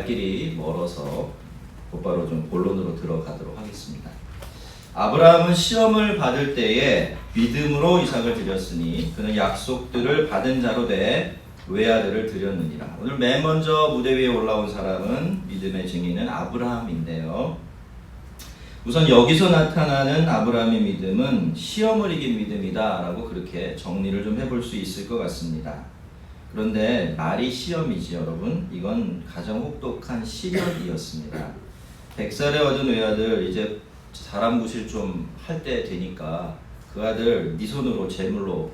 갈 길이 멀어서 곧바로 좀 본론으로 들어가도록 하겠습니다. 아브라함은 시험을 받을 때에 믿음으로 이삭을 드렸으니 그는 약속들을 받은 자로 돼 외아들을 드렸느니라. 오늘 맨 먼저 무대 위에 올라온 사람은 믿음의 증인은 아브라함인데요. 우선 여기서 나타나는 아브라함의 믿음은 시험을 이긴 믿음이다 라고 그렇게 정리를 좀 해볼 수 있을 것 같습니다. 그런데 말이 시험이지 여러분, 이건 가장 혹독한 시련이었습니다. 100살에 얻은 외아들 이제 사람 구실 좀 할 때 되니까 그 아들 네 손으로 제물로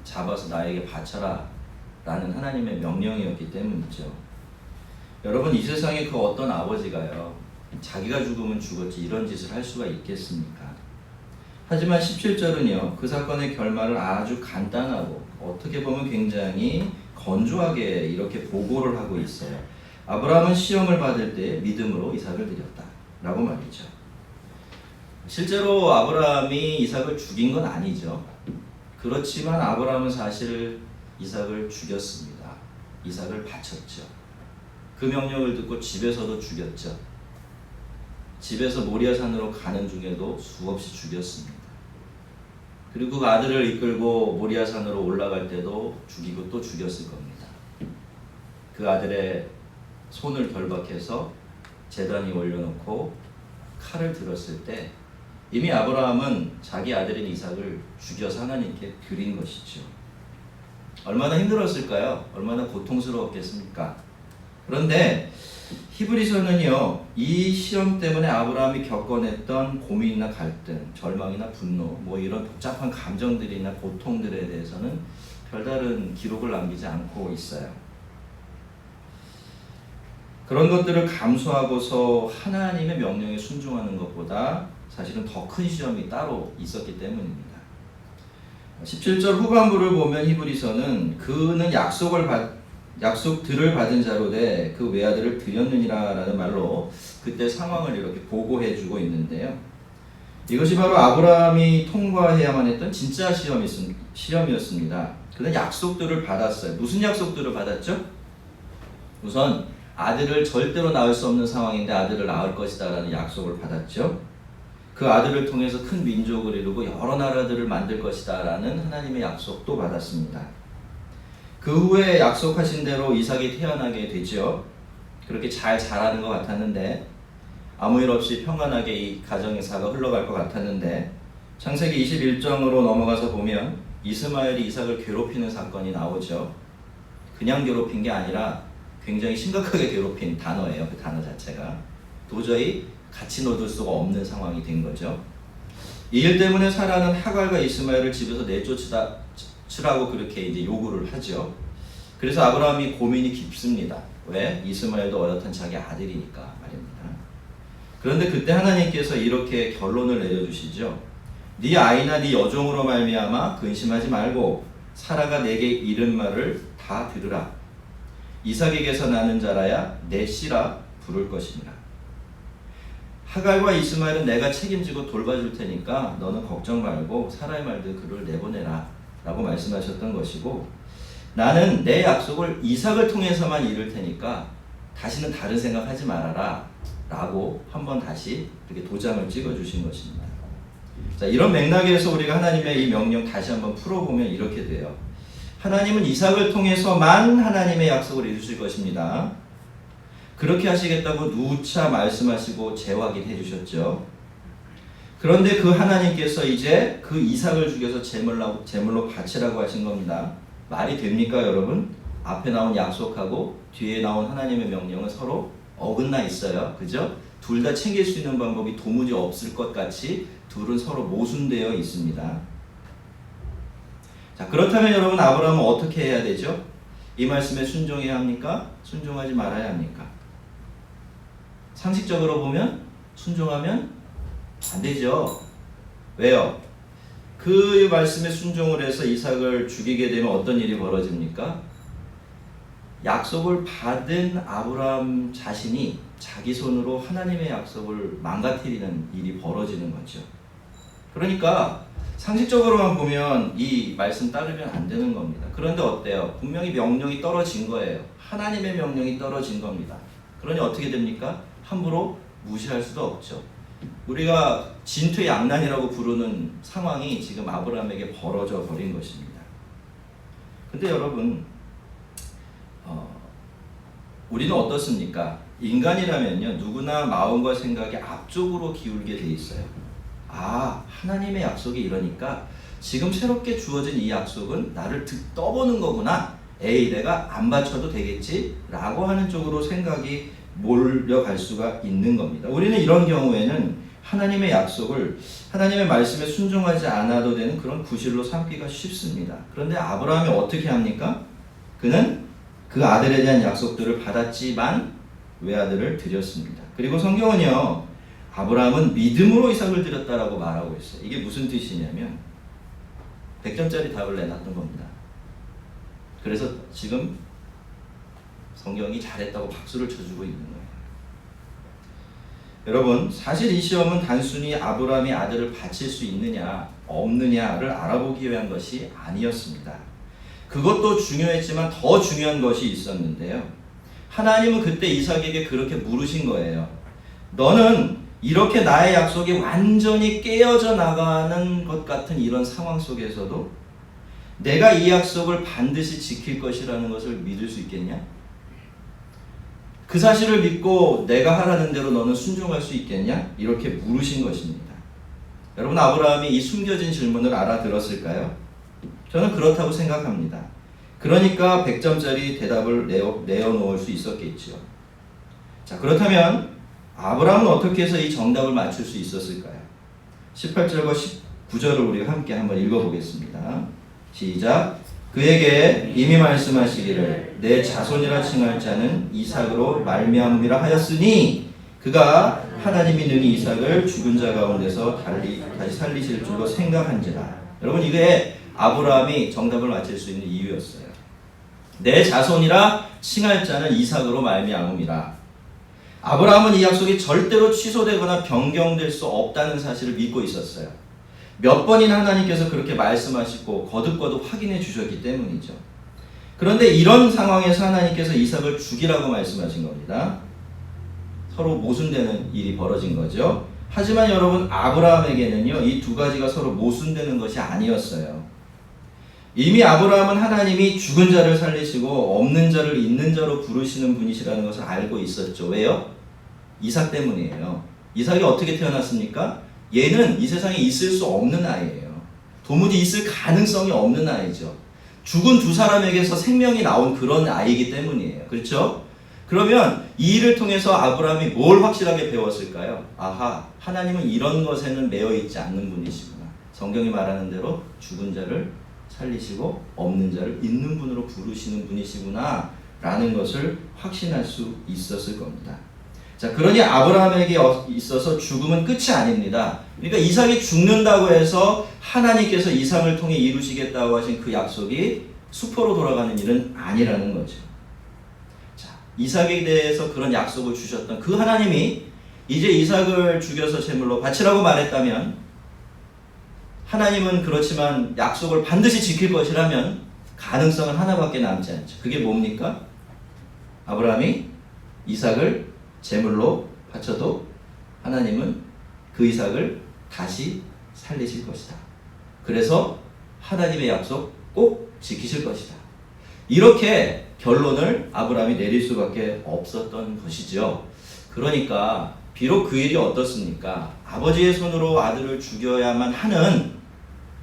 잡아서 나에게 바쳐라 라는 하나님의 명령이었기 때문이죠. 여러분, 이 세상에 그 어떤 아버지가요 자기가 죽으면 죽었지 이런 짓을 할 수가 있겠습니까? 하지만 17절은요 그 사건의 결말을 아주 간단하고 어떻게 보면 굉장히 건조하게 이렇게 보고를 하고 있어요. 아브라함은 시험을 받을 때 믿음으로 이삭을 드렸다 라고 말이죠. 실제로 아브라함이 이삭을 죽인 건 아니죠. 그렇지만 아브라함은 사실 이삭을 죽였습니다. 이삭을 바쳤죠. 그 명령을 듣고 집에서도 죽였죠. 집에서 모리아산으로 가는 중에도 수없이 죽였습니다. 그리고 그 아들을 이끌고 모리아산으로 올라갈 때도 죽이고 또 죽였을 겁니다. 그 아들의 손을 결박해서 제단 위에 올려놓고 칼을 들었을 때 이미 아브라함은 자기 아들인 이삭을 죽여서 하나님께 드린 것이죠. 얼마나 힘들었을까요? 얼마나 고통스러웠겠습니까? 그런데 히브리서는요 이 시험 때문에 아브라함이 겪어냈던 고민이나 갈등, 절망이나 분노 뭐 이런 복잡한 감정들이나 고통들에 대해서는 별다른 기록을 남기지 않고 있어요. 그런 것들을 감수하고서 하나님의 명령에 순종하는 것보다 사실은 더 큰 시험이 따로 있었기 때문입니다. 17절 후반부를 보면 히브리서는 그는 약속들을 받은 자로 돼 그 외아들을 드렸느니라 라는 말로 그때 상황을 이렇게 보고해주고 있는데요. 이것이 바로 아브라함이 통과해야만 했던 진짜 시험이었습니다. 그는 약속들을 받았어요. 무슨 약속들을 받았죠? 우선 아들을 절대로 낳을 수 없는 상황인데 아들을 낳을 것이다 라는 약속을 받았죠. 그 아들을 통해서 큰 민족을 이루고 여러 나라들을 만들 것이다 라는 하나님의 약속도 받았습니다. 그 후에 약속하신 대로 이삭이 태어나게 되죠. 그렇게 잘 자라는 것 같았는데 아무 일 없이 평안하게 이 가정의 사가 흘러갈 것 같았는데 창세기 21장으로 넘어가서 보면 이스마엘이 이삭을 괴롭히는 사건이 나오죠. 그냥 괴롭힌 게 아니라 굉장히 심각하게 괴롭힌 단어예요. 그 단어 자체가 도저히 같이 놓을 수가 없는 상황이 된 거죠. 이 일 때문에 사라는 하갈과 이스마엘을 집에서 내쫓으라고 그렇게 이제 요구를 하죠. 그래서 아브라함이 고민이 깊습니다. 왜? 이스마엘도 어엿한 자기 아들이니까 말입니다. 그런데 그때 하나님께서 이렇게 결론을 내려주시죠. 네 아이나 네 여종으로 말미암아 근심하지 말고 사라가 내게 이른 말을 다 들으라. 이삭에게서 나는 자라야 내 씨라 부를 것이니라. 하갈과 이스마엘은 내가 책임지고 돌봐줄 테니까 너는 걱정 말고 사라의 말들 그를 내보내라 라고 말씀하셨던 것이고, 나는 내 약속을 이삭을 통해서만 이룰 테니까 다시는 다른 생각하지 말아라 라고 한번 다시 이렇게 도장을 찍어주신 것입니다. 자, 이런 맥락에서 우리가 하나님의 이 명령 다시 한번 풀어보면 이렇게 돼요. 하나님은 이삭을 통해서만 하나님의 약속을 이루실 것입니다. 그렇게 하시겠다고 누차 말씀하시고 재확인해 주셨죠. 그런데 그 하나님께서 이제 그 이삭을 죽여서 제물로 바치라고 하신 겁니다. 말이 됩니까 여러분? 앞에 나온 약속하고 뒤에 나온 하나님의 명령은 서로 어긋나 있어요. 그죠? 둘 다 챙길 수 있는 방법이 도무지 없을 것 같이 둘은 서로 모순되어 있습니다. 자, 그렇다면 여러분 아브라함은 어떻게 해야 되죠? 이 말씀에 순종해야 합니까? 순종하지 말아야 합니까? 상식적으로 보면 순종하면 안 되죠. 왜요? 그 말씀에 순종을 해서 이삭을 죽이게 되면 어떤 일이 벌어집니까? 약속을 받은 아브라함 자신이 자기 손으로 하나님의 약속을 망가뜨리는 일이 벌어지는 거죠. 그러니까 상식적으로만 보면 이 말씀 따르면 안 되는 겁니다. 그런데 어때요? 분명히 명령이 떨어진 거예요. 하나님의 명령이 떨어진 겁니다. 그러니 어떻게 됩니까? 함부로 무시할 수도 없죠. 우리가 진퇴양난이라고 부르는 상황이 지금 아브라함에게 벌어져 버린 것입니다. 근데 여러분, 우리는 어떻습니까? 인간이라면요, 누구나 마음과 생각이 앞쪽으로 기울게 돼 있어요. 아, 하나님의 약속이 이러니까 지금 새롭게 주어진 이 약속은 나를 떠보는 거구나. 에이, 내가 안 바쳐도 되겠지? 라고 하는 쪽으로 생각이 몰려갈 수가 있는 겁니다. 우리는 이런 경우에는 하나님의 약속을, 하나님의 말씀에 순종하지 않아도 되는 그런 구실로 삼기가 쉽습니다. 그런데 아브라함이 어떻게 합니까? 그는 그 아들에 대한 약속들을 받았지만 외아들을 드렸습니다. 그리고 성경은요, 아브라함은 믿음으로 이삭을 드렸다라고 말하고 있어요. 이게 무슨 뜻이냐면 100점짜리 답을 내놨던 겁니다. 그래서 지금 성경이 잘했다고 박수를 쳐주고 있는 거예요. 여러분, 사실 이 시험은 단순히 아브라함이 아들을 바칠 수 있느냐 없느냐를 알아보기 위한 것이 아니었습니다. 그것도 중요했지만 더 중요한 것이 있었는데요. 하나님은 그때 이삭에게 그렇게 물으신 거예요. 너는 이렇게 나의 약속이 완전히 깨어져 나가는 것 같은 이런 상황 속에서도 내가 이 약속을 반드시 지킬 것이라는 것을 믿을 수 있겠냐? 그 사실을 믿고 내가 하라는 대로 너는 순종할 수 있겠냐? 이렇게 물으신 것입니다. 여러분, 아브라함이 이 숨겨진 질문을 알아들었을까요? 저는 그렇다고 생각합니다. 그러니까 100점짜리 대답을 내어놓을 수 있었겠죠. 자, 그렇다면 아브라함은 어떻게 해서 이 정답을 맞출 수 있었을까요? 18절과 19절을 우리가 함께 한번 읽어보겠습니다. 시작. 그에게 이미 말씀하시기를 내 자손이라 칭할 자는 이삭으로 말미암음이라 하였으니 그가 하나님이 능히 이삭을 죽은 자 가운데서 다시 살리실 줄로 생각한지라. 여러분, 이게 아브라함이 정답을 맞힐 수 있는 이유였어요. 내 자손이라 칭할 자는 이삭으로 말미암음이라. 아브라함은 이 약속이 절대로 취소되거나 변경될 수 없다는 사실을 믿고 있었어요. 몇 번이나 하나님께서 그렇게 말씀하시고 거듭거듭 확인해 주셨기 때문이죠. 그런데 이런 상황에서 하나님께서 이삭을 죽이라고 말씀하신 겁니다. 서로 모순되는 일이 벌어진 거죠. 하지만 여러분, 아브라함에게는요, 이 두 가지가 서로 모순되는 것이 아니었어요. 이미 아브라함은 하나님이 죽은 자를 살리시고 없는 자를 있는 자로 부르시는 분이시라는 것을 알고 있었죠. 왜요? 이삭 때문이에요. 이삭이 어떻게 태어났습니까? 얘는 이 세상에 있을 수 없는 아이예요. 도무지 있을 가능성이 없는 아이죠. 죽은 두 사람에게서 생명이 나온 그런 아이이기 때문이에요. 그렇죠? 그러면 이 일을 통해서 아브라함이 뭘 확실하게 배웠을까요? 아하, 하나님은 이런 것에는 매여 있지 않는 분이시구나. 성경이 말하는 대로 죽은 자를 살리시고 없는 자를 있는 분으로 부르시는 분이시구나 라는 것을 확신할 수 있었을 겁니다. 자, 그러니 아브라함에게 있어서 죽음은 끝이 아닙니다. 그러니까 이삭이 죽는다고 해서 하나님께서 이삭을 통해 이루시겠다고 하신 그 약속이 수포로 돌아가는 일은 아니라는 거죠. 자, 이삭에 대해서 그런 약속을 주셨던 그 하나님이 이제 이삭을 죽여서 제물로 바치라고 말했다면, 하나님은 그렇지만 약속을 반드시 지킬 것이라면 가능성은 하나밖에 남지 않죠. 그게 뭡니까? 아브라함이 이삭을 제물로 바쳐도 하나님은 그 이삭을 다시 살리실 것이다. 그래서 하나님의 약속 꼭 지키실 것이다. 이렇게 결론을 아브라함이 내릴 수밖에 없었던 것이죠. 그러니까 비록 그 일이 어떻습니까? 아버지의 손으로 아들을 죽여야만 하는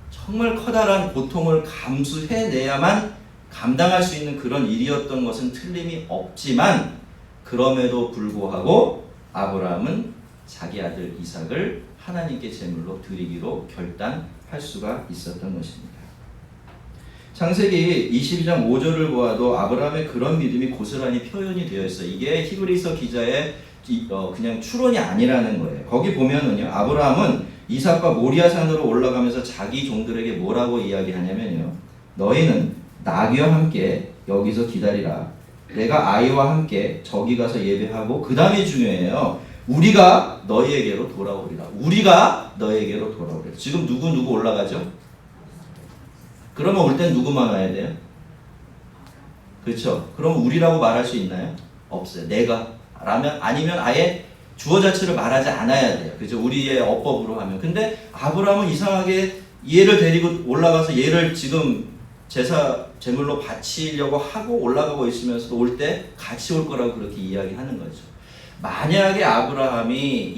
정말 커다란 고통을 감수해내야만 감당할 수 있는 그런 일이었던 것은 틀림이 없지만, 그럼에도 불구하고 아브라함은 자기 아들 이삭을 하나님께 제물로 드리기로 결단할 수가 있었던 것입니다. 창세기 22장 5절을 보아도 아브라함의 그런 믿음이 고스란히 표현이 되어 있어요. 이게 히브리서 기자의 그냥 추론이 아니라는 거예요. 거기 보면은요, 아브라함은 이삭과 모리아산으로 올라가면서 자기 종들에게 뭐라고 이야기하냐면요, 너희는 나귀와 함께 여기서 기다리라. 내가 아이와 함께 저기 가서 예배하고, 그 다음이 중요해요. 우리가 너희에게로 돌아오리라. 우리가 너희에게로 돌아오리라. 지금 누구 올라가죠? 그러면 올 땐 누구만 와야 돼요? 그렇죠? 그럼 우리라고 말할 수 있나요? 없어요. 내가 라면 아니면 아예 주어 자체를 말하지 않아야 돼요. 그죠? 우리의 어법으로 하면. 근데 아브라함은 이상하게 얘를 데리고 올라가서 얘를 지금 제물로 바치려고 하고 올라가고 있으면서도 올 때 같이 올 거라고 그렇게 이야기하는 거죠. 만약에 아브라함이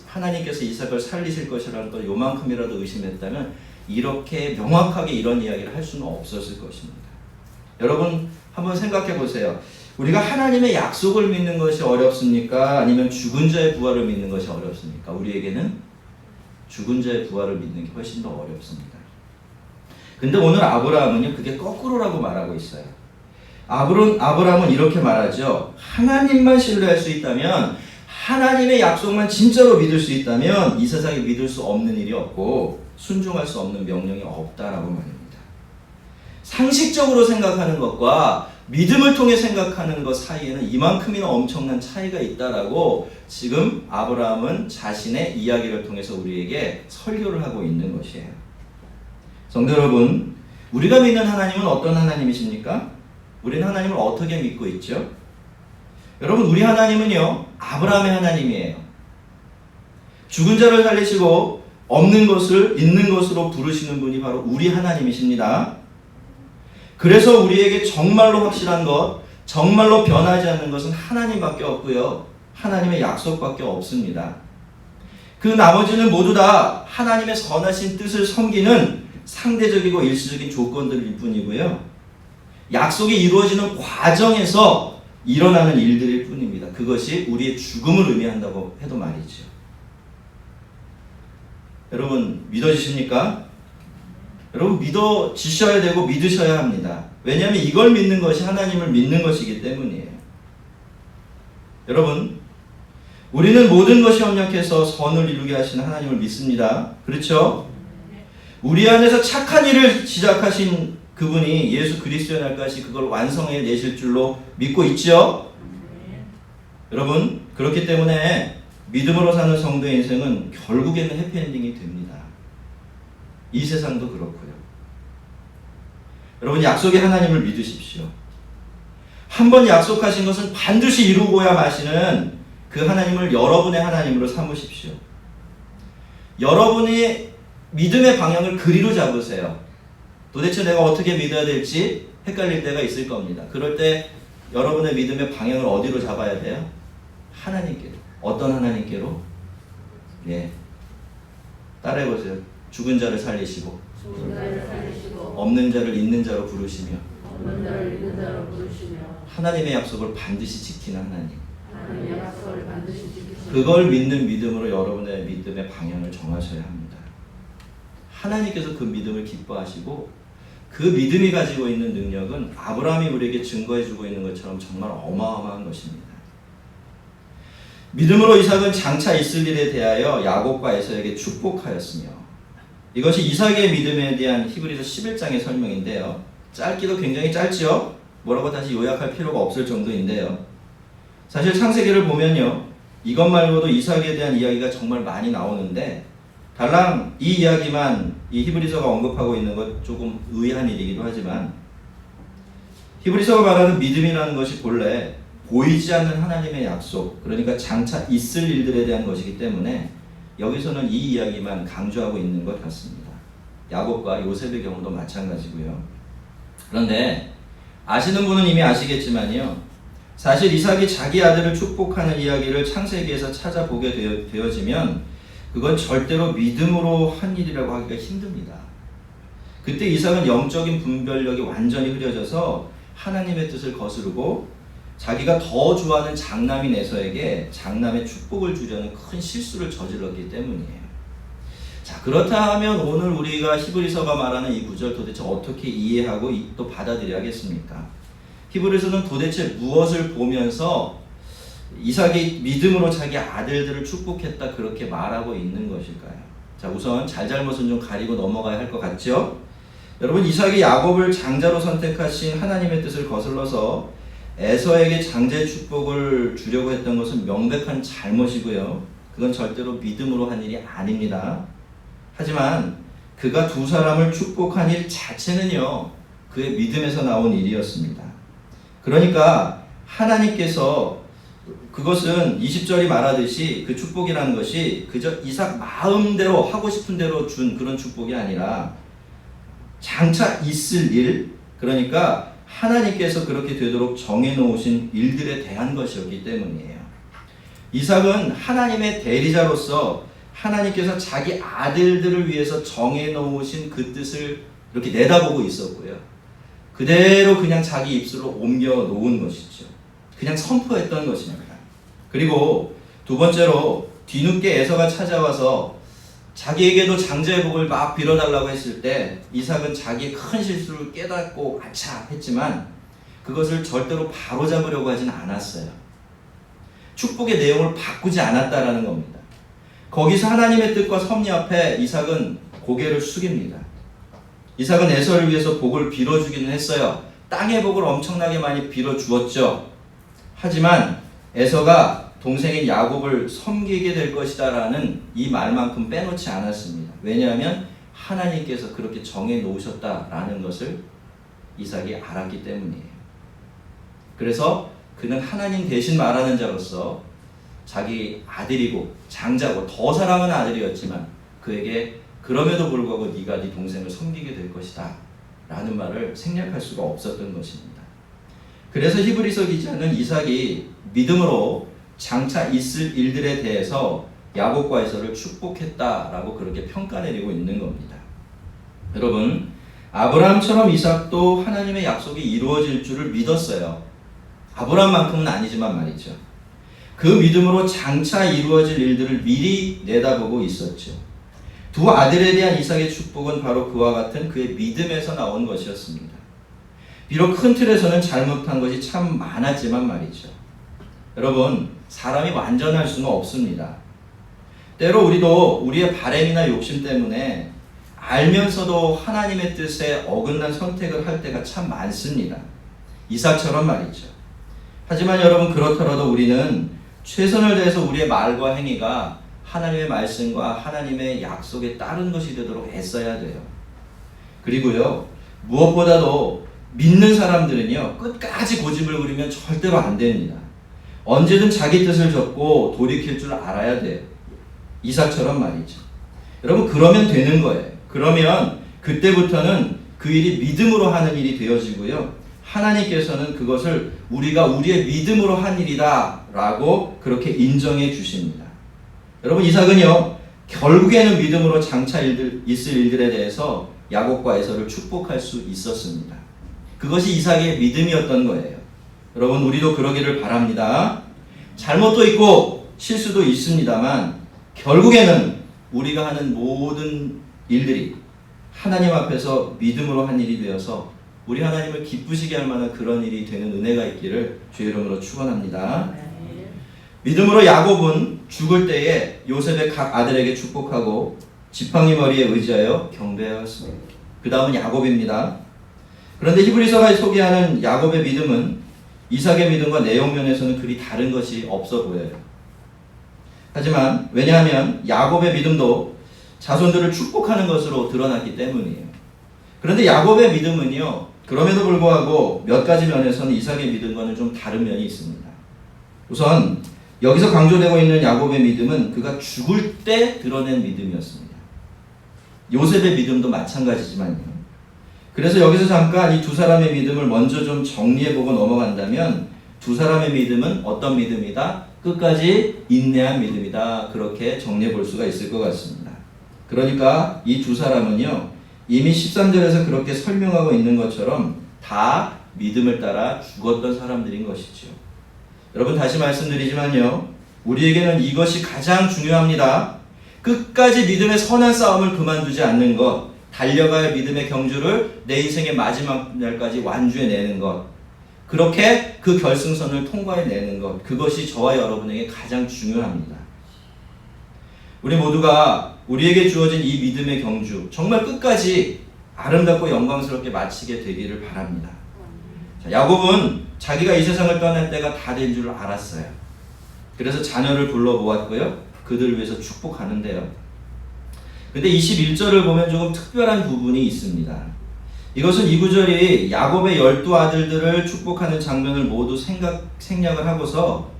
하나님께서 이삭을 살리실 것이라는 걸 요만큼이라도 의심했다면 이렇게 명확하게 이런 이야기를 할 수는 없었을 것입니다. 여러분 한번 생각해 보세요. 우리가 하나님의 약속을 믿는 것이 어렵습니까? 아니면 죽은 자의 부활을 믿는 것이 어렵습니까? 우리에게는 죽은 자의 부활을 믿는 게 훨씬 더 어렵습니다. 근데 오늘 아브라함은요, 그게 거꾸로라고 말하고 있어요. 아브라함은 이렇게 말하죠. 하나님만 신뢰할 수 있다면, 하나님의 약속만 진짜로 믿을 수 있다면 이 세상에 믿을 수 없는 일이 없고 순종할 수 없는 명령이 없다라고 말합니다. 상식적으로 생각하는 것과 믿음을 통해 생각하는 것 사이에는 이만큼이나 엄청난 차이가 있다라고 지금 아브라함은 자신의 이야기를 통해서 우리에게 설교를 하고 있는 것이에요. 성도 여러분, 우리가 믿는 하나님은 어떤 하나님이십니까? 우리는 하나님을 어떻게 믿고 있죠? 여러분, 우리 하나님은요, 아브라함의 하나님이에요. 죽은 자를 살리시고 없는 것을 있는 것으로 부르시는 분이 바로 우리 하나님이십니다. 그래서 우리에게 정말로 확실한 것, 정말로 변하지 않는 것은 하나님밖에 없고요. 하나님의 약속밖에 없습니다. 그 나머지는 모두 다 하나님의 선하신 뜻을 섬기는 상대적이고 일시적인 조건들일 뿐이고요. 약속이 이루어지는 과정에서 일어나는 일들일 뿐입니다. 그것이 우리의 죽음을 의미한다고 해도 말이죠. 여러분 믿어지십니까? 여러분 믿어지셔야 되고 믿으셔야 합니다. 왜냐하면 이걸 믿는 것이 하나님을 믿는 것이기 때문이에요. 여러분, 우리는 모든 것이 협력해서 선을 이루게 하시는 하나님을 믿습니다. 그렇죠? 우리 안에서 착한 일을 시작하신 그분이 예수 그리스도의 날까지 그걸 완성해 내실 줄로 믿고 있죠? 여러분, 그렇기 때문에 믿음으로 사는 성도의 인생은 결국에는 해피엔딩이 됩니다. 이 세상도 그렇고요. 여러분, 약속의 하나님을 믿으십시오. 한번 약속하신 것은 반드시 이루고야 마시는 그 하나님을 여러분의 하나님으로 삼으십시오. 여러분의 믿음의 방향을 그리로 잡으세요. 도대체 내가 어떻게 믿어야 될지 헷갈릴 때가 있을 겁니다. 그럴 때 여러분의 믿음의 방향을 어디로 잡아야 돼요? 하나님께로. 어떤 하나님께로? 네. 따라해보세요. 죽은 자를 살리시고 없는 자를 있는 자로 부르시며 하나님의 약속을 반드시 지키는 하나님. 그걸 믿는 믿음으로 여러분의 믿음의 방향을 정하셔야 합니다. 하나님께서 그 믿음을 기뻐하시고 그 믿음이 가지고 있는 능력은 아브라함이 우리에게 증거해주고 있는 것처럼 정말 어마어마한 것입니다. 믿음으로 이삭은 장차 있을 일에 대하여 야곱과 에서에게 축복하였으며, 이것이 이삭의 믿음에 대한 히브리서 11장의 설명인데요. 짧기도 굉장히 짧죠? 뭐라고 다시 요약할 필요가 없을 정도인데요. 사실 창세기를 보면요, 이것 말고도 이삭에 대한 이야기가 정말 많이 나오는데 달랑 이 이야기만 이 히브리서가 언급하고 있는 것 조금 의아한 일이기도 하지만, 히브리서가 말하는 믿음이라는 것이 본래 보이지 않는 하나님의 약속, 그러니까 장차 있을 일들에 대한 것이기 때문에 여기서는 이 이야기만 강조하고 있는 것 같습니다. 야곱과 요셉의 경우도 마찬가지고요. 그런데 아시는 분은 이미 아시겠지만요, 사실 이삭이 자기 아들을 축복하는 이야기를 창세기에서 찾아보게 되어지면 그건 절대로 믿음으로 한 일이라고 하기가 힘듭니다. 그때 이삭은 영적인 분별력이 완전히 흐려져서 하나님의 뜻을 거스르고 자기가 더 좋아하는 장남인 에서에게 장남의 축복을 주려는 큰 실수를 저질렀기 때문이에요. 자, 그렇다 하면 오늘 우리가 히브리서가 말하는 이 구절 도대체 어떻게 이해하고 또 받아들여야겠습니까? 히브리서는 도대체 무엇을 보면서 이삭이 믿음으로 자기 아들들을 축복했다 그렇게 말하고 있는 것일까요? 자, 우선 잘잘못은 좀 가리고 넘어가야 할 것 같죠? 여러분, 이삭이 야곱을 장자로 선택하신 하나님의 뜻을 거슬러서 에서에게 장자의 축복을 주려고 했던 것은 명백한 잘못이고요. 그건 절대로 믿음으로 한 일이 아닙니다. 하지만 그가 두 사람을 축복한 일 자체는요, 그의 믿음에서 나온 일이었습니다. 그러니까 하나님께서 그것은 20절이 말하듯이 그 축복이라는 것이 그저 이삭 마음대로 하고 싶은 대로 준 그런 축복이 아니라 장차 있을 일, 그러니까 하나님께서 그렇게 되도록 정해놓으신 일들에 대한 것이었기 때문이에요. 이삭은 하나님의 대리자로서 하나님께서 자기 아들들을 위해서 정해놓으신 그 뜻을 이렇게 내다보고 있었고요. 그대로 그냥 자기 입술로 옮겨 놓은 것이죠. 그냥 선포했던 것입니다. 그리고 두 번째로 뒤늦게 에서가 찾아와서 자기에게도 장자의 복을 막 빌어달라고 했을 때 이삭은 자기의 큰 실수를 깨닫고 아차 했지만 그것을 절대로 바로잡으려고 하진 않았어요. 축복의 내용을 바꾸지 않았다라는 겁니다. 거기서 하나님의 뜻과 섭리 앞에 이삭은 고개를 숙입니다. 이삭은 에서를 위해서 복을 빌어주기는 했어요. 땅의 복을 엄청나게 많이 빌어주었죠. 하지만 에서가 동생인 야곱을 섬기게 될 것이다 라는 이 말만큼 빼놓지 않았습니다. 왜냐하면 하나님께서 그렇게 정해 놓으셨다라는 것을 이삭이 알았기 때문이에요. 그래서 그는 하나님 대신 말하는 자로서 자기 아들이고 장자고 더 사랑하는 아들이었지만 그에게 그럼에도 불구하고 네가 네 동생을 섬기게 될 것이다 라는 말을 생략할 수가 없었던 것입니다. 그래서 히브리서 기자는 이삭이 믿음으로 장차 있을 일들에 대해서 야곱과 에서를 축복했다라고 그렇게 평가내리고 있는 겁니다. 여러분, 아브라함처럼 이삭도 하나님의 약속이 이루어질 줄을 믿었어요. 아브라함만큼은 아니지만 말이죠. 그 믿음으로 장차 이루어질 일들을 미리 내다보고 있었죠. 두 아들에 대한 이삭의 축복은 바로 그와 같은 그의 믿음에서 나온 것이었습니다. 비록 큰 틀에서는 잘못한 것이 참 많았지만 말이죠. 여러분, 사람이 완전할 수는 없습니다. 때로 우리도 우리의 바램이나 욕심 때문에 알면서도 하나님의 뜻에 어긋난 선택을 할 때가 참 많습니다. 이삭처럼 말이죠. 하지만 여러분, 그렇더라도 우리는 최선을 다해서 우리의 말과 행위가 하나님의 말씀과 하나님의 약속에 따른 것이 되도록 애써야 돼요. 그리고요, 무엇보다도 믿는 사람들은요, 끝까지 고집을 부리면 절대로 안 됩니다. 언제든 자기 뜻을 접고 돌이킬 줄 알아야 돼요. 이삭처럼 말이죠. 여러분, 그러면 되는 거예요. 그러면 그때부터는 그 일이 믿음으로 하는 일이 되어지고요. 하나님께서는 그것을 우리가 우리의 믿음으로 한 일이다 라고 그렇게 인정해 주십니다. 여러분, 이삭은요, 결국에는 믿음으로 장차 있을 일들에 대해서 야곱과 에서를 축복할 수 있었습니다. 그것이 이삭의 믿음이었던 거예요. 여러분, 우리도 그러기를 바랍니다. 잘못도 있고 실수도 있습니다만 결국에는 우리가 하는 모든 일들이 하나님 앞에서 믿음으로 한 일이 되어서 우리 하나님을 기쁘시게 할 만한 그런 일이 되는 은혜가 있기를 주의 이름으로 축원합니다. 믿음으로 야곱은 죽을 때에 요셉의 각 아들에게 축복하고 지팡이 머리에 의지하여 경배하였습니다. 그 다음은 야곱입니다. 그런데 히브리서가 소개하는 야곱의 믿음은 이삭의 믿음과 내용 면에서는 그리 다른 것이 없어 보여요. 하지만 왜냐하면 야곱의 믿음도 자손들을 축복하는 것으로 드러났기 때문이에요. 그런데 야곱의 믿음은요, 그럼에도 불구하고 몇 가지 면에서는 이삭의 믿음과는 좀 다른 면이 있습니다. 우선 여기서 강조되고 있는 야곱의 믿음은 그가 죽을 때 드러낸 믿음이었습니다. 요셉의 믿음도 마찬가지지만요. 그래서 여기서 잠깐 이 두 사람의 믿음을 먼저 좀 정리해보고 넘어간다면 두 사람의 믿음은 어떤 믿음이다? 끝까지 인내한 믿음이다. 그렇게 정리해볼 수가 있을 것 같습니다. 그러니까 이 두 사람은요, 이미 13절에서 그렇게 설명하고 있는 것처럼 다 믿음을 따라 죽었던 사람들인 것이죠. 여러분, 다시 말씀드리지만요, 우리에게는 이것이 가장 중요합니다. 끝까지 믿음의 선한 싸움을 그만두지 않는 것, 달려갈 믿음의 경주를 내 인생의 마지막 날까지 완주해내는 것, 그렇게 그 결승선을 통과해내는 것, 그것이 저와 여러분에게 가장 중요합니다. 우리 모두가 우리에게 주어진 이 믿음의 경주, 정말 끝까지 아름답고 영광스럽게 마치게 되기를 바랍니다. 자, 야곱은 자기가 이 세상을 떠날 때가 다 된 줄 알았어요. 그래서 자녀를 불러모았고요, 그들을 위해서 축복하는데요. 근데 21절을 보면 조금 특별한 부분이 있습니다. 이것은 이 구절이 야곱의 12 아들들을 축복하는 장면을 모두 생략을 하고서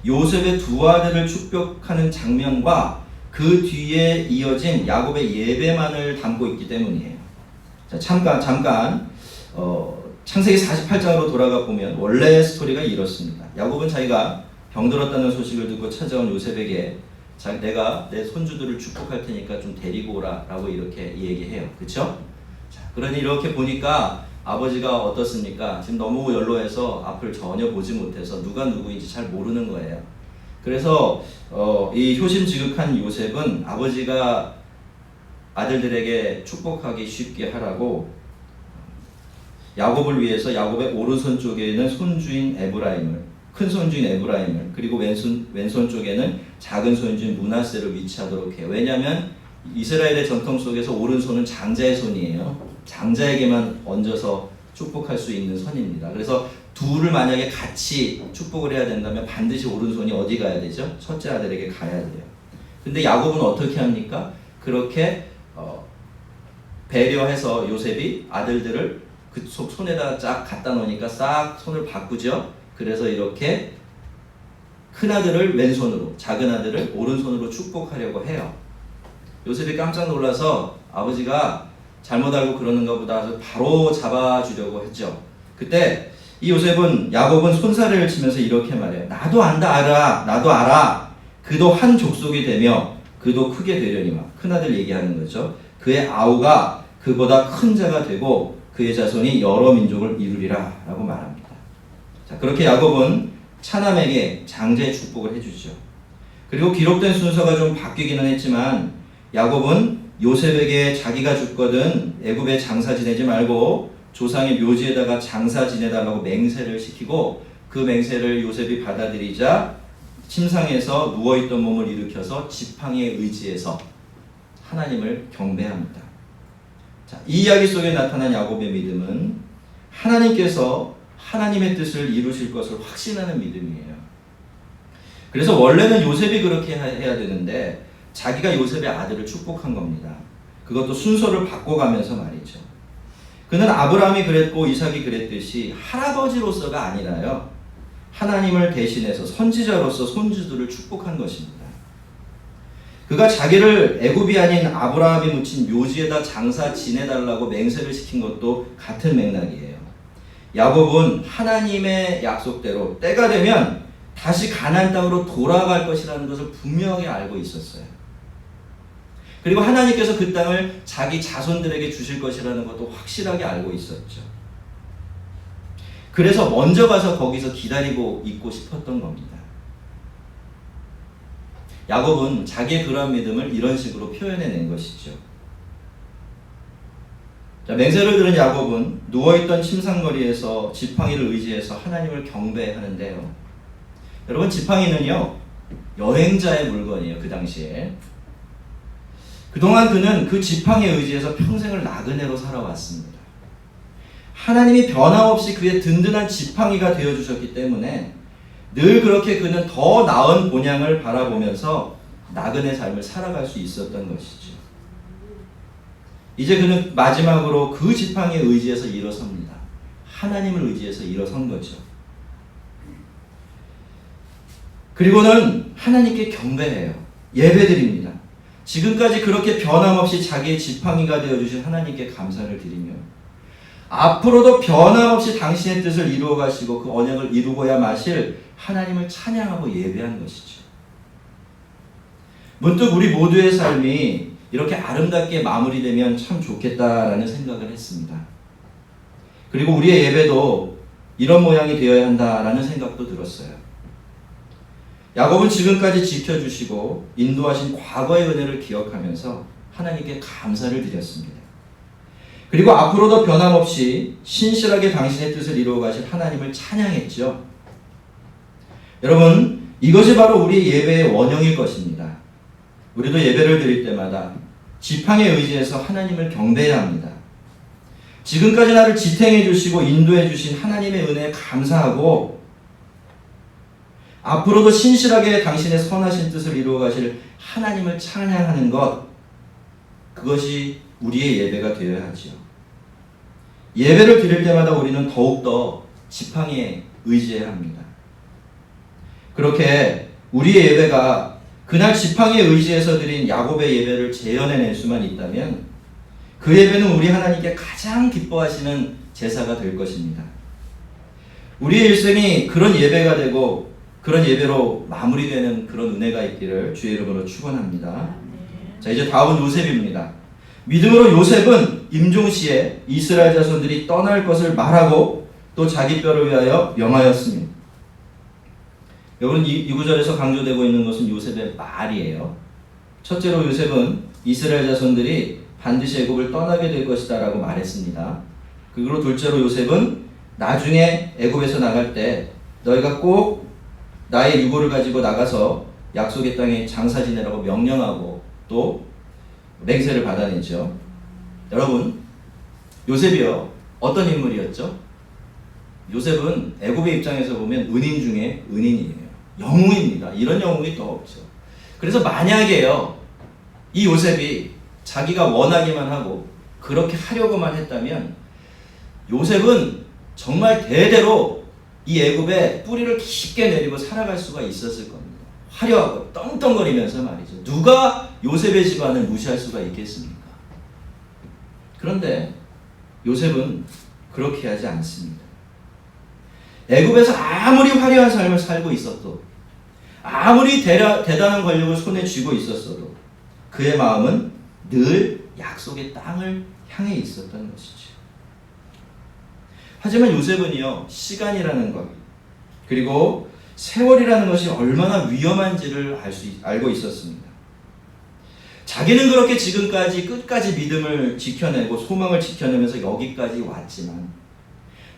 요셉의 두 아들을 축복하는 장면과 그 뒤에 이어진 야곱의 예배만을 담고 있기 때문이에요. 자, 잠깐 창세기 48장으로 돌아가 보면 원래 스토리가 이렇습니다. 야곱은 자기가 병들었다는 소식을 듣고 찾아온 요셉에게 내가 내 손주들을 축복할 테니까 좀 데리고 오라 라고 이렇게 얘기해요. 그쵸? 자, 그러니 이렇게 보니까 아버지가 어떻습니까? 지금 너무 연로해서 앞을 전혀 보지 못해서 누가 누구인지 잘 모르는 거예요. 그래서 이 효심지극한 요셉은 아버지가 아들들에게 축복하기 쉽게 하라고 야곱을 위해서 야곱의 오른손 쪽에는 손주인 에브라임을, 큰 손주인 에브라임을, 그리고 왼손 쪽에는 작은 손주인 므낫세를 위치하도록 해요. 왜냐하면 이스라엘의 전통 속에서 오른손은 장자의 손이에요. 장자에게만 얹어서 축복할 수 있는 선입니다. 그래서 둘을 만약에 같이 축복을 해야 된다면 반드시 오른손이 어디 가야 되죠? 첫째 아들에게 가야 돼요. 근데 야곱은 어떻게 합니까? 그렇게 배려해서 요셉이 아들들을 그 손에다 쫙 갖다 놓으니까 싹 손을 바꾸죠. 그래서 이렇게 큰 아들을 왼손으로, 작은 아들을 오른손으로 축복하려고 해요. 요셉이 깜짝 놀라서 아버지가 잘못 알고 그러는가 보다 해서 바로 잡아주려고 했죠. 그때 이 요셉은, 야곱은 손사래를 치면서 이렇게 말해요. 나도 알아. 그도 한 족속이 되며 그도 크게 되려니와. 큰아들 얘기하는 거죠. 그의 아우가 그보다 큰 자가 되고 그의 자손이 여러 민족을 이루리라 라고 말합니다. 자, 그렇게 야곱은 차남에게 장자의 축복을 해주죠. 그리고 기록된 순서가 좀 바뀌기는 했지만 야곱은 요셉에게 자기가 죽거든 애굽에 장사 지내지 말고 조상의 묘지에다가 장사 지내달라고 맹세를 시키고 그 맹세를 요셉이 받아들이자 침상에서 누워있던 몸을 일으켜서 지팡이에 의지해서 하나님을 경배합니다. 자, 이 이야기 속에 나타난 야곱의 믿음은 하나님께서 하나님의 뜻을 이루실 것을 확신하는 믿음이에요. 그래서 원래는 요셉이 그렇게 해야 되는데 자기가 요셉의 아들을 축복한 겁니다. 그것도 순서를 바꿔가면서 말이죠. 그는 아브라함이 그랬고 이삭이 그랬듯이 할아버지로서가 아니라요, 하나님을 대신해서 선지자로서 손주들을 축복한 것입니다. 그가 자기를 애굽이 아닌 아브라함이 묻힌 묘지에다 장사 지내달라고 맹세를 시킨 것도 같은 맥락이에요. 야곱은 하나님의 약속대로 때가 되면 다시 가나안 땅으로 돌아갈 것이라는 것을 분명히 알고 있었어요. 그리고 하나님께서 그 땅을 자기 자손들에게 주실 것이라는 것도 확실하게 알고 있었죠. 그래서 먼저 가서 거기서 기다리고 있고 싶었던 겁니다. 야곱은 자기의 그러한 믿음을 이런 식으로 표현해낸 것이죠. 자, 맹세를 들은 야곱은 누워있던 침상거리에서 지팡이를 의지해서 하나님을 경배하는데요. 여러분, 지팡이는요, 여행자의 물건이에요. 그 당시에. 그동안 그는 그 지팡이에 의지해서 평생을 나그네로 살아왔습니다. 하나님이 변함없이 그의 든든한 지팡이가 되어주셨기 때문에 늘 그렇게 그는 더 나은 본향을 바라보면서 나그네 삶을 살아갈 수 있었던 것이죠. 이제 그는 마지막으로 그 지팡이에 의지해서 일어섭니다. 하나님을 의지해서 일어선 거죠. 그리고는 하나님께 경배해요. 예배드립니다. 지금까지 그렇게 변함없이 자기의 지팡이가 되어주신 하나님께 감사를 드리며 앞으로도 변함없이 당신의 뜻을 이루어 가시고 그 언약을 이루고야 마실 하나님을 찬양하고 예배한 것이죠. 문득 우리 모두의 삶이 이렇게 아름답게 마무리되면 참 좋겠다라는 생각을 했습니다. 그리고 우리의 예배도 이런 모양이 되어야 한다라는 생각도 들었어요. 야곱은 지금까지 지켜주시고 인도하신 과거의 은혜를 기억하면서 하나님께 감사를 드렸습니다. 그리고 앞으로도 변함없이 신실하게 당신의 뜻을 이루어 가실 하나님을 찬양했죠. 여러분, 이것이 바로 우리의 예배의 원형일 것입니다. 우리도 예배를 드릴 때마다 지팡이에 의지해서 하나님을 경배해야 합니다. 지금까지 나를 지탱해 주시고 인도해 주신 하나님의 은혜에 감사하고 앞으로도 신실하게 당신의 선하신 뜻을 이루어 가실 하나님을 찬양하는 것, 그것이 우리의 예배가 되어야 하지요. 예배를 드릴 때마다 우리는 더욱더 지팡이에 의지해야 합니다. 그렇게 우리의 예배가 그날 지팡이에 의지해서 드린 야곱의 예배를 재현해낼 수만 있다면 그 예배는 우리 하나님께 가장 기뻐하시는 제사가 될 것입니다. 우리의 일생이 그런 예배가 되고 그런 예배로 마무리되는 그런 은혜가 있기를 주의 이름으로 축원합니다. 자, 이제 다음은 요셉입니다. 믿음으로 요셉은 임종시에 이스라엘 자손들이 떠날 것을 말하고 또 자기 뼈를 위하여 명하였습니다. 여러분, 이 구절에서 강조되고 있는 것은 요셉의 말이에요. 첫째로 요셉은 이스라엘 자손들이 반드시 애굽을 떠나게 될 것이다 라고 말했습니다. 그리고 둘째로 요셉은 나중에 애굽에서 나갈 때 너희가 꼭 나의 유고를 가지고 나가서 약속의 땅에 장사 지내라고 명령하고 또 맹세를 받아내죠. 여러분, 요셉이요, 어떤 인물이었죠? 요셉은 애굽의 입장에서 보면 은인 중에 은인이에요. 영웅입니다. 이런 영웅이 또 없죠. 그래서 만약에요, 이 요셉이 자기가 원하기만 하고 그렇게 하려고만 했다면 요셉은 정말 대대로 이 애굽에 뿌리를 깊게 내리고 살아갈 수가 있었을 겁니다. 화려하고 떵떵거리면서 말이죠. 누가 요셉의 집안을 무시할 수가 있겠습니까? 그런데 요셉은 그렇게 하지 않습니다. 애굽에서 아무리 화려한 삶을 살고 있었도, 아무리 대단한 권력을 손에 쥐고 있었어도 그의 마음은 늘 약속의 땅을 향해 있었던 것이죠. 하지만 요셉은요, 시간이라는 것, 그리고 세월이라는 것이 얼마나 위험한지를 알고 있었습니다. 자기는 그렇게 지금까지 끝까지 믿음을 지켜내고 소망을 지켜내면서 여기까지 왔지만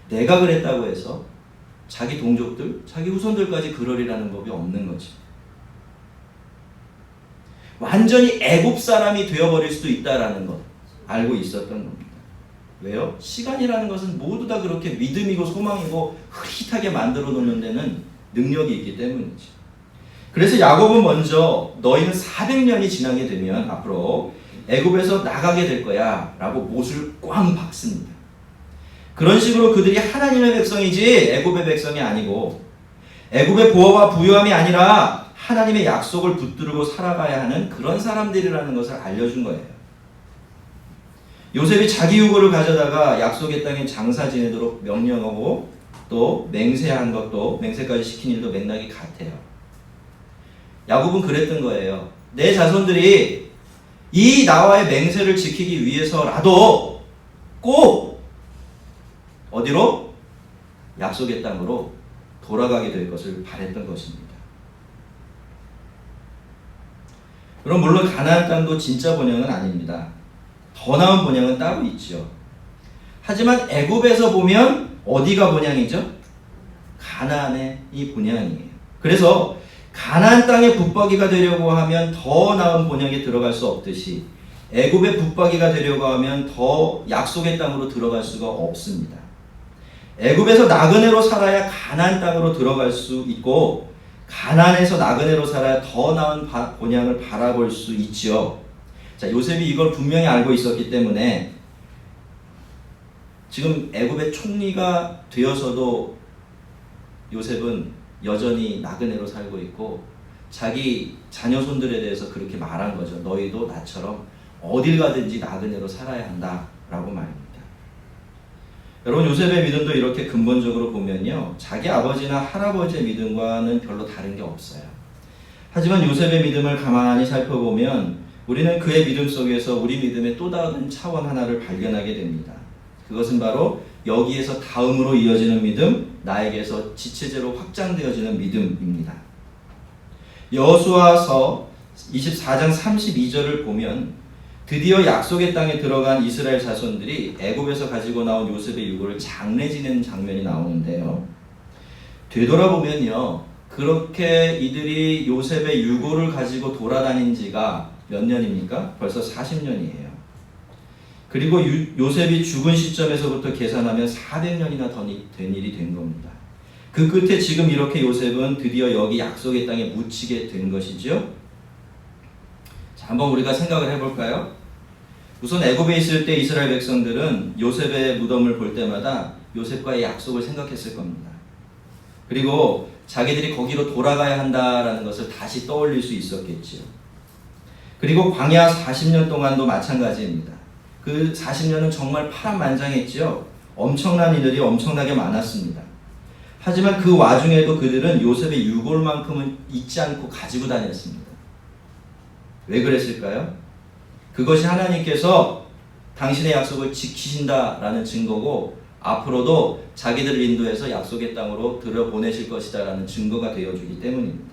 내가 그랬다고 해서 자기 동족들, 자기 후손들까지 그러리라는 법이 없는 거죠. 완전히 애굽 사람이 되어버릴 수도 있다라는 것 알고 있었던 겁니다. 왜요? 시간이라는 것은 모두 다 그렇게 믿음이고 소망이고 흐릿하게 만들어 놓는 데는 능력이 있기 때문이죠. 그래서 야곱은 먼저 너희는 400년이 지나게 되면 앞으로 애굽에서 나가게 될 거야 라고 못을 꽝 박습니다. 그런 식으로 그들이 하나님의 백성이지 애굽의 백성이 아니고 애굽의 보호와 부유함이 아니라 하나님의 약속을 붙들고 살아가야 하는 그런 사람들이라는 것을 알려준 거예요. 요셉이 자기 유고를 가져다가 약속의 땅에 장사 지내도록 명령하고 또 맹세한 것도, 맹세까지 시킨 일도 맥락이 같아요. 야곱은 그랬던 거예요. 내 자손들이 이 나와의 맹세를 지키기 위해서라도 꼭 어디로? 약속의 땅으로 돌아가게 될 것을 바랬던 것입니다. 그럼 물론 가나안 땅도 진짜 본향은 아닙니다. 더 나은 본향은 따로 있죠. 하지만 애굽에서 보면 어디가 본향이죠? 가나안의 이 본향이에요. 그래서 가나안 땅의 붙박이가 되려고 하면 더 나은 본향에 들어갈 수 없듯이 애굽의 붙박이가 되려고 하면 더 약속의 땅으로 들어갈 수가 없습니다. 애굽에서 나그네로 살아야 가나안 땅으로 들어갈 수 있고 가나안에서 나그네로 살아야 더 나은 본향을 바라볼 수 있죠. 자, 요셉이 이걸 분명히 알고 있었기 때문에 지금 애굽의 총리가 되어서도 요셉은 여전히 나그네로 살고 있고 자기 자녀손들에 대해서 그렇게 말한 거죠. 너희도 나처럼 어딜 가든지 나그네로 살아야 한다라고 말입니다. 여러분, 요셉의 믿음도 이렇게 근본적으로 보면요, 자기 아버지나 할아버지의 믿음과는 별로 다른 게 없어요. 하지만 요셉의 믿음을 가만히 살펴보면 우리는 그의 믿음 속에서 우리 믿음의 또 다른 차원 하나를 발견하게 됩니다. 그것은 바로 여기에서 다음으로 이어지는 믿음, 나에게서 지체제로 확장되어지는 믿음입니다. 여호수아서 24장 32절을 보면 드디어 약속의 땅에 들어간 이스라엘 자손들이 애굽에서 가지고 나온 요셉의 유고를 장례 지내는 장면이 나오는데요. 되돌아보면요, 그렇게 이들이 요셉의 유고를 가지고 돌아다닌 지가 몇 년입니까? 벌써 40년이에요. 그리고 요셉이 죽은 시점에서부터 계산하면 400년이나 더 된 일이 된 겁니다. 그 끝에 지금 이렇게 요셉은 드디어 여기 약속의 땅에 묻히게 된 것이죠. 자, 한번 우리가 생각을 해볼까요? 우선 애굽에 있을 때 이스라엘 백성들은 요셉의 무덤을 볼 때마다 요셉과의 약속을 생각했을 겁니다. 그리고 자기들이 거기로 돌아가야 한다라는 것을 다시 떠올릴 수 있었겠지요. 그리고 광야 40년 동안도 마찬가지입니다. 그 40년은 정말 파란만장했지요. 엄청난 일들이 엄청나게 많았습니다. 하지만 그 와중에도 그들은 요셉의 유골만큼은 잊지 않고 가지고 다녔습니다. 왜 그랬을까요? 그것이 하나님께서 당신의 약속을 지키신다라는 증거고 앞으로도 자기들을 인도해서 약속의 땅으로 들여보내실 것이다라는 증거가 되어주기 때문입니다.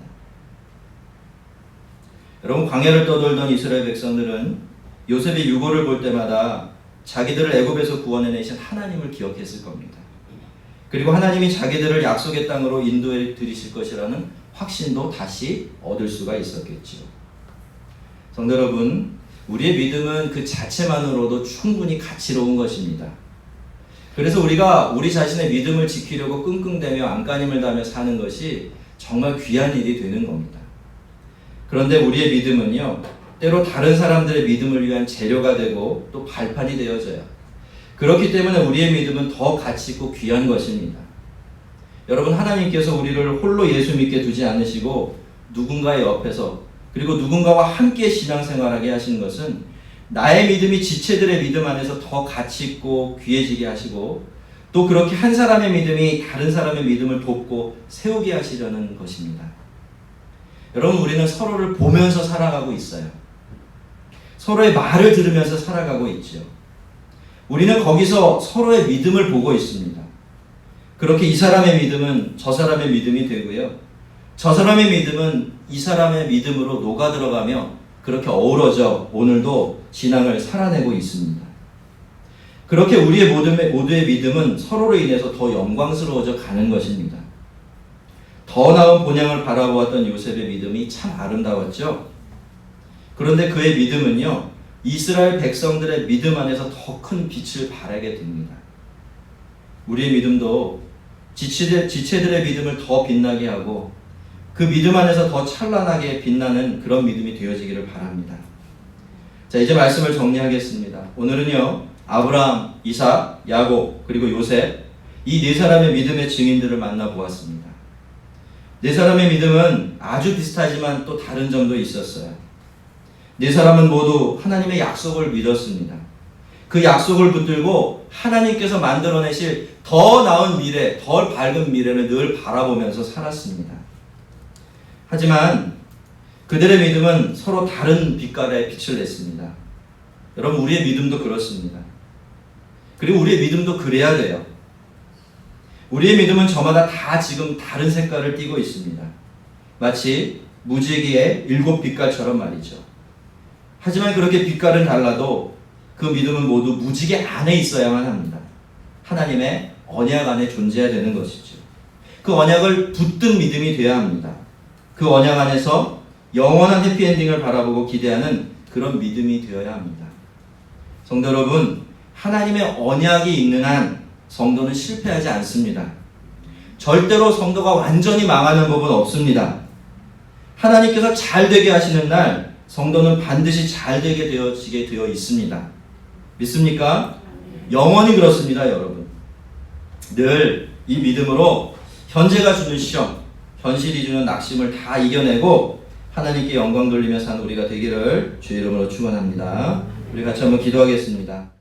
여러분, 광야를 떠돌던 이스라엘 백성들은 요셉의 유골을 볼 때마다 자기들을 애굽에서 구원해내신 하나님을 기억했을 겁니다. 그리고 하나님이 자기들을 약속의 땅으로 인도해 드리실 것이라는 확신도 다시 얻을 수가 있었겠지요. 성도 여러분, 우리의 믿음은 그 자체만으로도 충분히 가치로운 것입니다. 그래서 우리가 우리 자신의 믿음을 지키려고 끙끙대며 안간힘을 다하며 사는 것이 정말 귀한 일이 되는 겁니다. 그런데 우리의 믿음은요, 때로 다른 사람들의 믿음을 위한 재료가 되고 또 발판이 되어져요. 그렇기 때문에 우리의 믿음은 더 가치 있고 귀한 것입니다. 여러분, 하나님께서 우리를 홀로 예수 믿게 두지 않으시고 누군가의 옆에서 그리고 누군가와 함께 신앙생활하게 하시는 것은 나의 믿음이 지체들의 믿음 안에서 더 가치 있고 귀해지게 하시고 또 그렇게 한 사람의 믿음이 다른 사람의 믿음을 돕고 세우게 하시려는 것입니다. 여러분, 우리는 서로를 보면서 살아가고 있어요. 서로의 말을 들으면서 살아가고 있죠. 우리는 거기서 서로의 믿음을 보고 있습니다. 그렇게 이 사람의 믿음은 저 사람의 믿음이 되고요. 저 사람의 믿음은 이 사람의 믿음으로 녹아들어가며 그렇게 어우러져 오늘도 신앙을 살아내고 있습니다. 그렇게 우리의 모두의 믿음은 서로로 인해서 더 영광스러워져 가는 것입니다. 더 나은 본향을 바라보았던 요셉의 믿음이 참 아름다웠죠. 그런데 그의 믿음은요, 이스라엘 백성들의 믿음 안에서 더 큰 빛을 발하게 됩니다. 우리의 믿음도 지체들의 믿음을 더 빛나게 하고 그 믿음 안에서 더 찬란하게 빛나는 그런 믿음이 되어지기를 바랍니다. 자, 이제 말씀을 정리하겠습니다. 오늘은요, 아브라함, 이삭, 야곱, 그리고 요셉, 이 네 사람의 믿음의 증인들을 만나보았습니다. 네 사람의 믿음은 아주 비슷하지만 또 다른 점도 있었어요. 네 사람은 모두 하나님의 약속을 믿었습니다. 그 약속을 붙들고 하나님께서 만들어내실 더 나은 미래, 더 밝은 미래를 늘 바라보면서 살았습니다. 하지만 그들의 믿음은 서로 다른 빛깔의 빛을 냈습니다. 여러분, 우리의 믿음도 그렇습니다. 그리고 우리의 믿음도 그래야 돼요. 우리의 믿음은 저마다 다 지금 다른 색깔을 띠고 있습니다. 마치 무지개의 7 빛깔처럼 말이죠. 하지만 그렇게 빛깔은 달라도 그 믿음은 모두 무지개 안에 있어야만 합니다. 하나님의 언약 안에 존재해야 되는 것이죠. 그 언약을 붙든 믿음이 되어야 합니다. 그 언약 안에서 영원한 해피엔딩을 바라보고 기대하는 그런 믿음이 되어야 합니다. 성도 여러분, 하나님의 언약이 있는 한 성도는 실패하지 않습니다. 절대로 성도가 완전히 망하는 법은 없습니다. 하나님께서 잘 되게 하시는 날 성도는 반드시 잘 되게 되어지게 되어 있습니다. 믿습니까? 영원히 그렇습니다, 여러분. 늘 이 믿음으로 현재가 주는 시험, 현실이 주는 낙심을 다 이겨내고 하나님께 영광 돌리며 사는 우리가 되기를 주의 이름으로 축원합니다. 우리 같이 한번 기도하겠습니다.